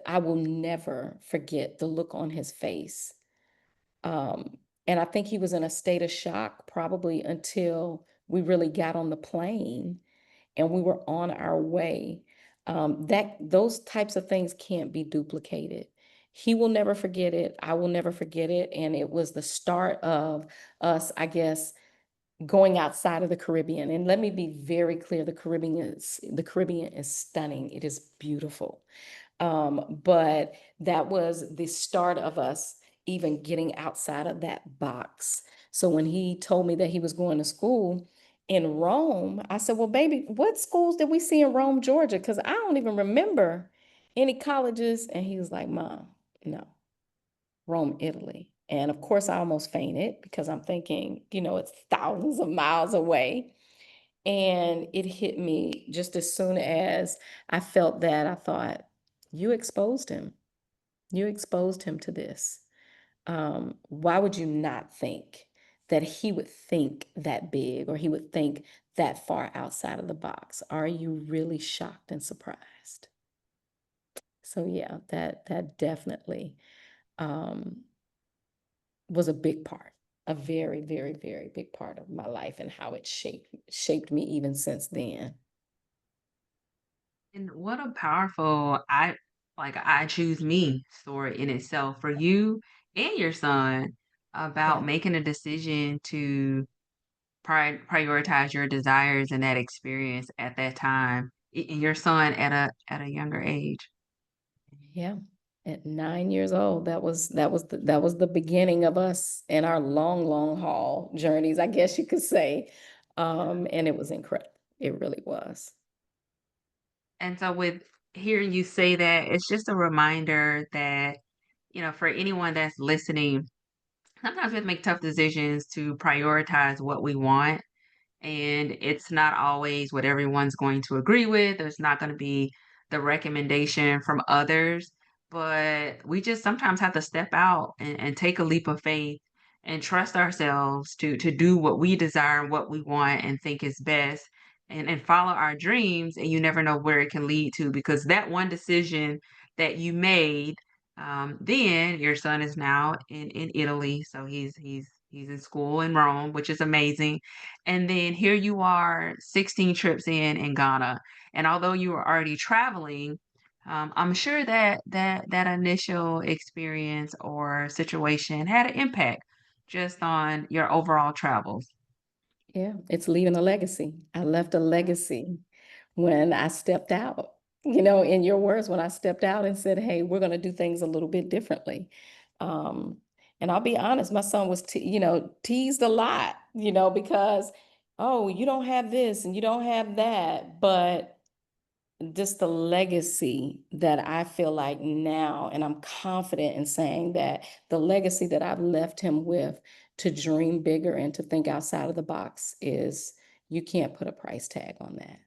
I will never forget the look on his face. Um, and I think he was in a state of shock probably until we really got on the plane and we were on our way. That those types of things can't be duplicated. He will never forget it. I will never forget it. And it was the start of us, I guess, going outside of the Caribbean. And let me be very clear, the Caribbean is stunning. It is beautiful. But that was the start of us even getting outside of that box. So when he told me that he was going to school in Rome, I said, "Well, baby, what schools did we see in Rome, Georgia? Because I don't even remember any colleges." And he was like, "Mom, no, Rome, Italy." And of course, I almost fainted because I'm thinking, it's thousands of miles away. And it hit me just as soon as I felt that, I thought, "You exposed him. You exposed him to this. Why would you not think that he would think that big or he would think that far outside of the box? Are you really shocked and surprised?" So yeah, that definitely um, was a big part, a very, very, very big part of my life and how it shaped me even since then. And what a powerful I choose me story in itself for you and your son about Yeah. making a decision to prioritize your desires and that experience at that time, and your son at a younger age. Yeah. At 9 years old, that was the beginning of us in our long, long haul journeys, I guess you could say. And it was incredible. It really was. And so with hearing you say that, it's just a reminder that, for anyone that's listening, sometimes we have to make tough decisions to prioritize what we want. And it's not always what everyone's going to agree with. There's not going to be the recommendation from others, but we just sometimes have to step out and take a leap of faith and trust ourselves to do what we desire and what we want and think is best, and follow our dreams. And you never know where it can lead to, because that one decision that you made, then your son is now in Italy, so he's in school in Rome, which is amazing. And then here you are 16 trips in Ghana. And although you were already traveling, I'm sure that initial experience or situation had an impact just on your overall travels. Yeah, it's leaving a legacy. I left a legacy when I stepped out. In your words, when I stepped out and said, "Hey, we're going to do things a little bit differently." Um, and I'll be honest, my son was, teased a lot, because, "Oh, you don't have this and you don't have that." But just the legacy that I feel like now, and I'm confident in saying that the legacy that I've left him with, to dream bigger and to think outside of the box, is, you can't put a price tag on that.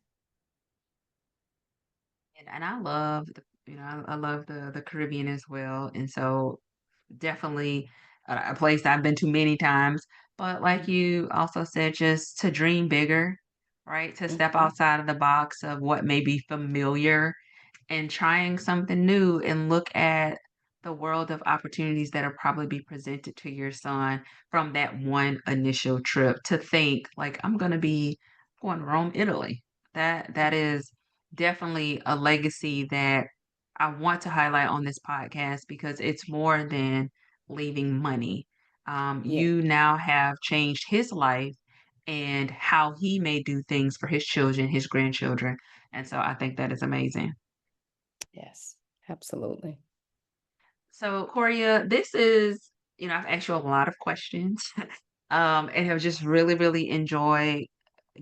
And I love I love the Caribbean as well. And so definitely a place I've been to many times. But like Mhm. you also said, just to dream bigger, right? To step Mhm. outside of the box of what may be familiar and trying something new, and look at the world of opportunities that will probably be presented to your son from that one initial trip, to think like, I'm going to be going to Rome, Italy. That is definitely a legacy that I want to highlight on this podcast, because it's more than leaving money. Yeah. You now have changed his life and how he may do things for his children, his grandchildren. And so I think that is amazing. Yes. Absolutely. So, Coria, this is, I've asked you a lot of questions, and have just really, really enjoyed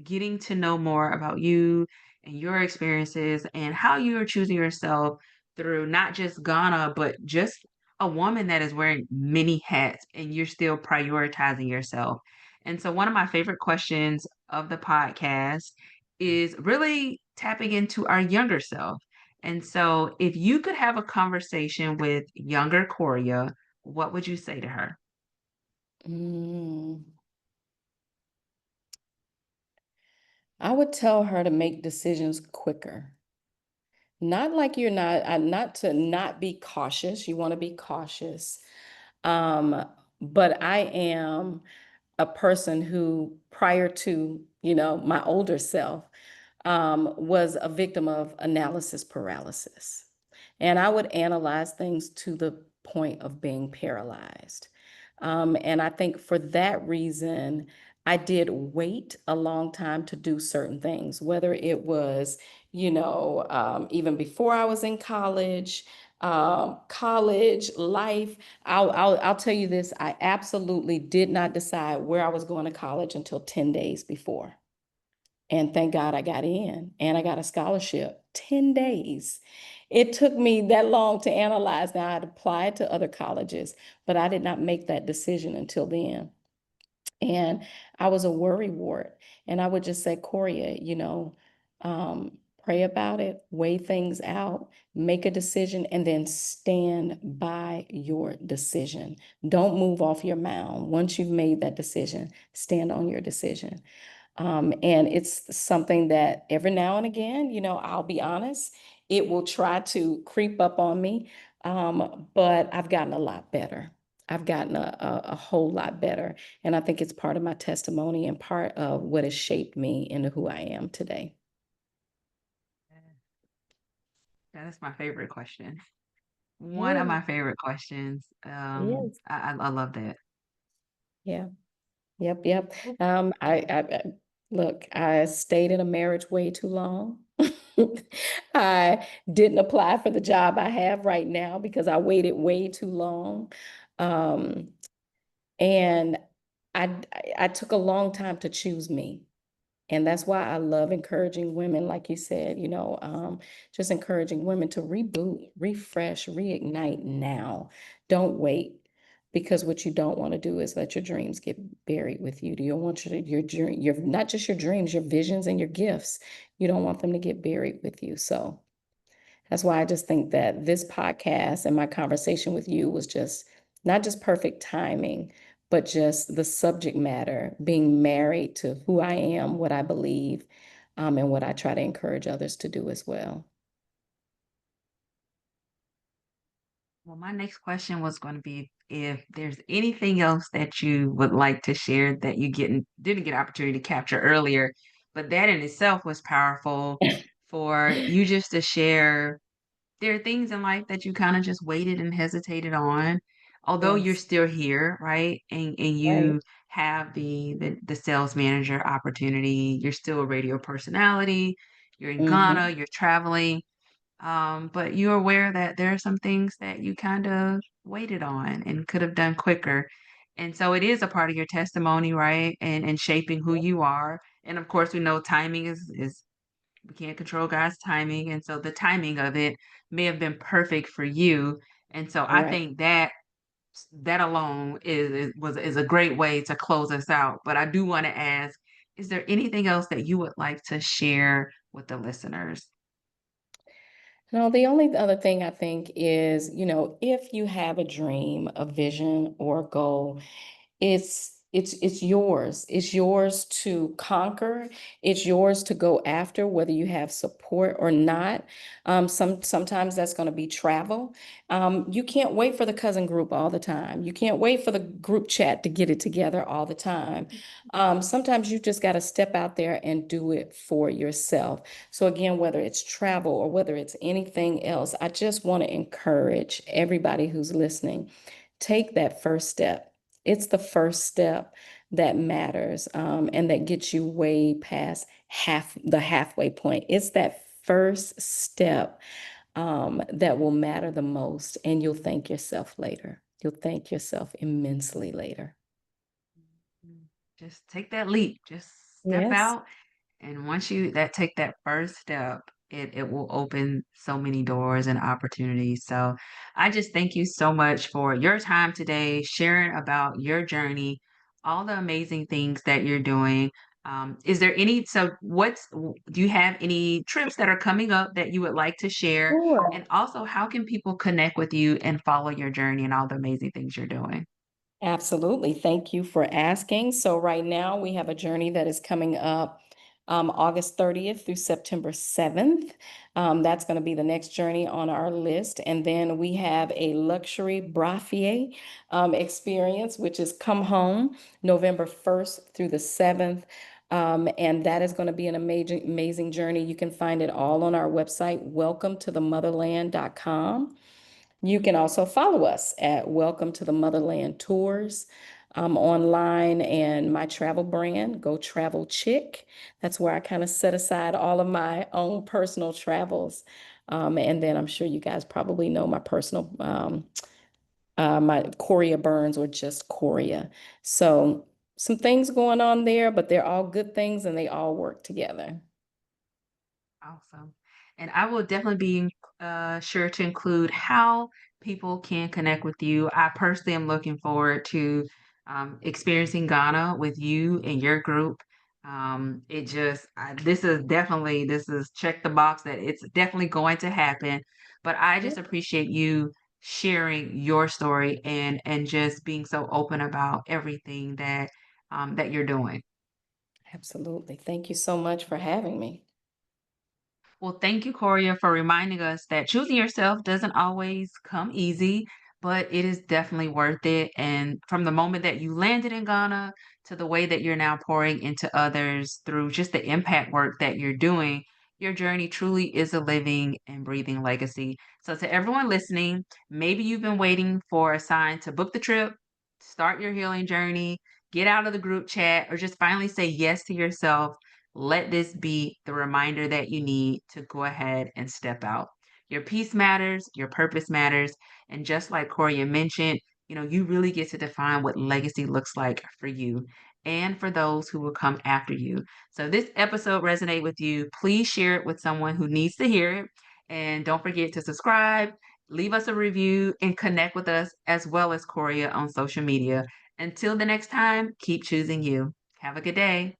getting to know more about you and your experiences and how you are choosing yourself through not just Ghana, but just a woman that is wearing many hats, and you're still prioritizing yourself. And so, one of my favorite questions of the podcast is really tapping into our younger self. And so, if you could have a conversation with younger Coria, what would you say to her? Mm. I would tell her to make decisions quicker. Not like you're not, not to not be cautious. You want to be cautious. Um, but I am a person who, prior to, my older self, was a victim of analysis paralysis. And I would analyze things to the point of being paralyzed. And I think for that reason, I did wait a long time to do certain things, whether it was, even before I was in college, college life. I'll tell you this, I absolutely did not decide where I was going to college until 10 days before. And thank God I got in and I got a scholarship 10 days. It took me that long to analyze. Now I'd applied to other colleges, but I did not make that decision until then. And I was a worry wart. And I would just say, Coriya, pray about it, weigh things out, make a decision, and then stand by your decision. Don't move off your mound. Once you've made that decision, stand on your decision. And it's something that every now and again, I'll be honest, it will try to creep up on me. But I've gotten a lot better. I've gotten a whole lot better. And I think it's part of my testimony and part of what has shaped me into who I am today. That is my favorite question. One of Yeah, my favorite questions. yes. I love that. Yeah. Yep, yep. I look, I stayed in a marriage way too long. I didn't apply for the job I have right now because I waited way too long. Um, and I took a long time to choose me. And that's why I love encouraging women, like you said, just encouraging women to reboot, refresh, reignite now. Don't wait. Because what you don't want to do is let your dreams get buried with you. You don't want your not just your dreams, your visions and your gifts. You don't want them to get buried with you. So that's why I just think that this podcast and my conversation with you was just not just perfect timing, but just the subject matter, being married to who I am, what I believe, and what I try to encourage others to do as well. Well, my next question was going to be if there's anything else that you would like to share that you didn't get opportunity to capture earlier, but that in itself was powerful for you just to share. There are things in life that you kind of just waited and hesitated on, although you're Yes, still here, right? And right. you have the sales manager opportunity. You're still a radio personality. You're in Ghana. Hmm. You're traveling. But you're aware that there are some things that you kind of waited on and could have done quicker. And so it is a part of your testimony, right? And shaping who you are. And of course, we know timing is we can't control God's timing. And so the timing of it may have been perfect for you. And so I Right. think that alone is a great way to close us out. But I do want to ask, is there anything else that you would like to share with the listeners? No, the only other thing I think is, if you have a dream, a vision, or a goal, it's yours. It's yours to conquer. It's yours to go after, whether you have support or not. Sometimes that's going to be travel. You can't wait for the cousin group all the time. You can't wait for the group chat to get it together all the time. Sometimes you just got to step out there and do it for yourself. So again, whether it's travel or whether it's anything else, I just want to encourage everybody who's listening, take that first step. It's the first step that matters, and that gets you way past the halfway point. It's that first step, that will matter the most, and you'll thank yourself later. You'll thank yourself immensely later. Mm, just take that leap. Just step Yes. out. And once you that take that first step, it will open so many doors and opportunities. So I just thank you so much for your time today, sharing about your journey, all the amazing things that you're doing. Is there any, so do you have any trips that are coming up that you would like to share? Sure. And also, how can people connect with you and follow your journey and all the amazing things you're doing? Absolutely. Thank you for asking. So right now we have a journey that is coming up, August 30th through September 7th. That's going to be the next journey on our list. And then we have a luxury brassiere experience, which is Come Home, November 1st through the 7th. And that is going to be an amazing, amazing journey. You can find it all on our website, welcome to the motherland.com. You can also follow us at Welcome to the Motherland Tours. online, and my travel brand, Go Travel Chick. That's where I kind of set aside all of my own personal travels. And then I'm sure you guys probably know my personal, my Coriya Burns, or just Coriya. So some things going on there, but they're all good things and they all work together. Awesome. And I will definitely be sure to include how people can connect with you. I personally am looking forward to experiencing Ghana with you and your group. This is definitely, this is check the box that it's definitely going to happen. But I just appreciate you sharing your story and just being so open about everything that you're doing. Absolutely. Thank you so much for having me. Well, thank you, Coria, for reminding us that choosing yourself doesn't always come easy, but it is definitely worth it. And from the moment that you landed in Ghana to the way that you're now pouring into others through just the impact work that you're doing, your journey truly is a living and breathing legacy. So, to everyone listening, maybe you've been waiting for a sign to book the trip, start your healing journey, get out of the group chat, or just finally say yes to yourself. Let this be the reminder that you need to go ahead and step out. Your peace matters, your purpose matters. And just like Coria mentioned, you really get to define what legacy looks like for you and for those who will come after you. So this episode resonate with you, please share it with someone who needs to hear it. And don't forget to subscribe, leave us a review, and connect with us as well as Coria on social media. Until the next time, keep choosing you. Have a good day.